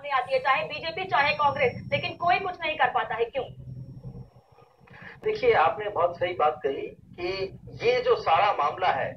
सामने आती है, चाहे बीजेपी चाहे कांग्रेस, लेकिन कोई कुछ नहीं कर पाता है, क्यों? देखिए, आपने बहुत सही बात कही कि ये जो सारा मामला है,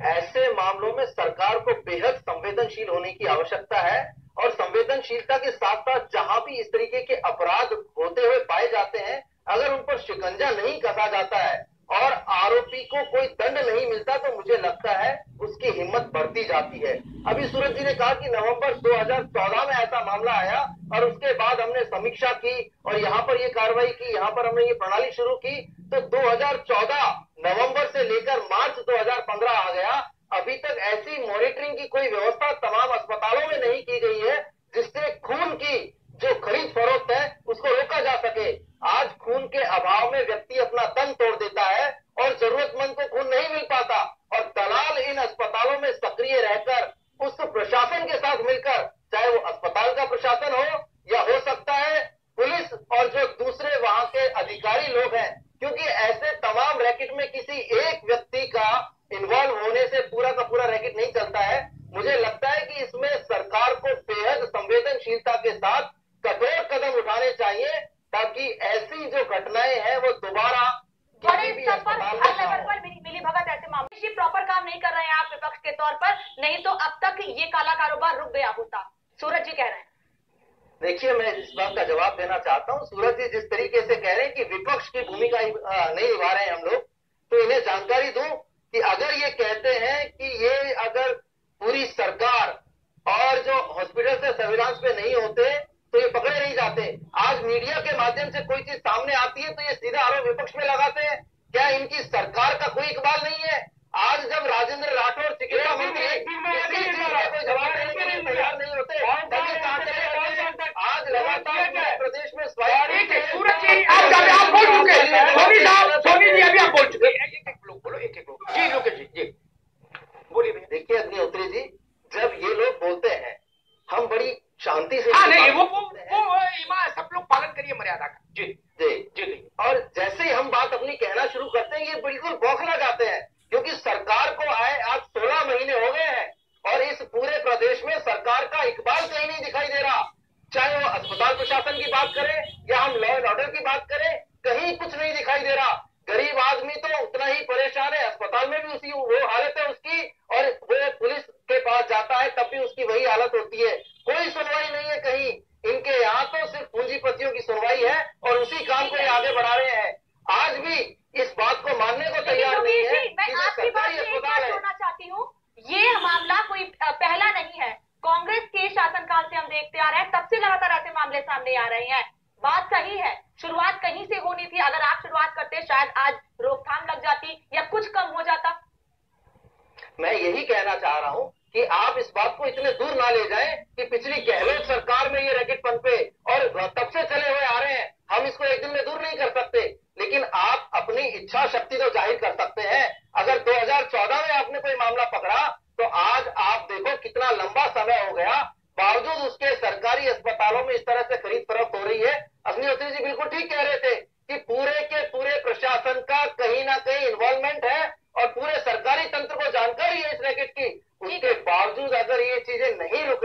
ऐसे मामलों में सरकार को बेहद संवेदनशील होने की आवश्यकता है। और संवेदनशीलता के साथ साथ जहां भी इस तरीके के अपराध होते हुए पाए जाते हैं, अगर उन पर शिकंजा नहीं कसा जाता है और आरोपी को कोई दंड नहीं मिलता, तो मुझे लगता है उसकी हिम्मत बढ़ती जाती है। अभी सूरज जी ने कहा कि नवंबर 2014 में ऐसा मामला आया और उसके बाद हमने समीक्षा की और यहाँ पर ये कार्रवाई की, यहाँ पर हमने ये प्रणाली शुरू की। तो 2014 नवंबर से लेकर मार्च 2015 आ गया, अभी तक ऐसी मॉनिटरिंग की कोई व्यवस्था तमाम अस्पतालों में नहीं की गई है जिससे खून की जो खरीद फरोख्त है उसको रोका जा सके। आज खून के अभाव में व्यक्ति अपना दम तोड़ देता है और जरूरतमंद को खून नहीं मिल पाता, और दलाल इन अस्पतालों में सक्रिय रहकर उस प्रशासन के साथ मिलकर, चाहे वो अस्पताल का प्रशासन हो या हो सकता है पुलिस और जो दूसरे वहां के अधिकारी लोग हैं, क्योंकि ऐसे तमाम रैकेट में किसी एक व्यक्ति का इन्वॉल्व होने से पूरा का पूरा रैकेट नहीं चलता है। मुझे लगता है कि इसमें सरकार को बेहद संवेदनशीलता के साथ कठोर कदम उठाने चाहिए ताकि ऐसी जो घटनाएं हैं वो दोबारा बड़े स्तर पर हर लेवल पर मिली भगत ऐसे मामले प्रॉपर काम नहीं कर रहे हैं आप विपक्ष के तौर पर, नहीं तो अब तक ये काला कारोबार रुक गया होता। सूरज जी कह रहे हैं। देखिए, मैं इस बात का जवाब देना चाहता हूँ। सूरज जी जिस तरीके से कह रहे हैं कि विपक्ष की भूमिका नहीं निभा रहे हैं हम लोग, तो इन्हें जानकारी दूं कि अगर ये कहते हैं कि ये अगर पूरी सरकार और जो हॉस्पिटल से सर्विलांस पे नहीं होते तो ये पकड़े नहीं जाते। आज मीडिया के माध्यम से कोई चीज सामने आती है तो ये सीधा आरोप विपक्ष में लगाते हैं। क्या इनकी सरकार का कोई इकबाल नहीं है? आज जब राजेंद्र राठौर चिकित्सा मंत्री किसी चीज का कोई जवाब देने के लिए तैयार नहीं होते, आज लगातार पूरे प्रदेश में सूरज जी आप बोल चुके हैं, सोनी साहब, सोनी जी अभी आप बोल चुके हैं। एक एक लोग बोलो, एक एक लोग जी, लोकेश जी बोलिए। देखिए अग्निहोत्री जी, जब ये लोग बोलते हैं हम बड़ी शांति से नहीं, वो सब लोग पालन करिए मर्यादा का। जी जी जी। और जैसे ही हम बात अपनी कहना शुरू करते हैं ये बिल्कुल बौखला जाते हैं, क्योंकि सरकार को आए आज 16 महीने हो गए हैं और इस पूरे प्रदेश में सरकार का इकबाल कहीं नहीं दिखाई दे रहा। चाहे वो अस्पताल प्रशासन की बात करें या हम लॉ एंड ऑर्डर की बात करें, कहीं कुछ नहीं दिखाई दे रहा। गरीब आदमी तो उतना ही परेशान है, अस्पताल में भी उसी वो हालत है उसकी, और वो पुलिस के पास जाता है तब भी उसकी वही हालत होती है। कोई सुनवाई नहीं है कहीं। इनके यहाँ तो सिर्फ पूंजीपतियों की सुनवाई है और उसी काम को ये आगे बढ़ा रहे हैं। आज भी इस बात को मानने को तैयार नहीं है कि जो सरकारी अस्पताल है। जोड़ना चाहती हूँ, ये मामला कोई पहला नहीं है। कांग्रेस के शासनकाल से हम देखते आ रहे हैं, तब से लगातार ऐसे मामले सामने आ रहे हैं। बात सही है, शुरुआत कहीं से होनी थी। अगर आप शुरुआत करते शायद आज रोकथाम लग जाती या कुछ कम हो जाता। मैं यही कहना चाह रहा हूँ कि आप इस बात को इतने दूर ना ले जाएं कि पिछली गहलोत सरकार में ये रैकेट पनपे और तब से चले हुए आ रहे हैं। हम इसको एक दिन में दूर नहीं कर सकते, लेकिन आप अपनी इच्छा शक्ति तो जाहिर कर सकते हैं। अगर 2014 में आपने कोई मामला पकड़ा तो आज आप देखो कितना लंबा समय हो गया, बावजूद उसके सरकारी अस्पतालों में इस तरह से खरीद फरोख्त हो रही है। अग्निहोत्री जी बिल्कुल ठीक कह रहे थे कि पूरे के पूरे प्रशासन का कहीं ना कहीं इन्वॉल्वमेंट है और पूरे सरकारी तंत्र को जानकारी है इस रैकेट की। उसके बावजूद अगर ये चीजें नहीं रुक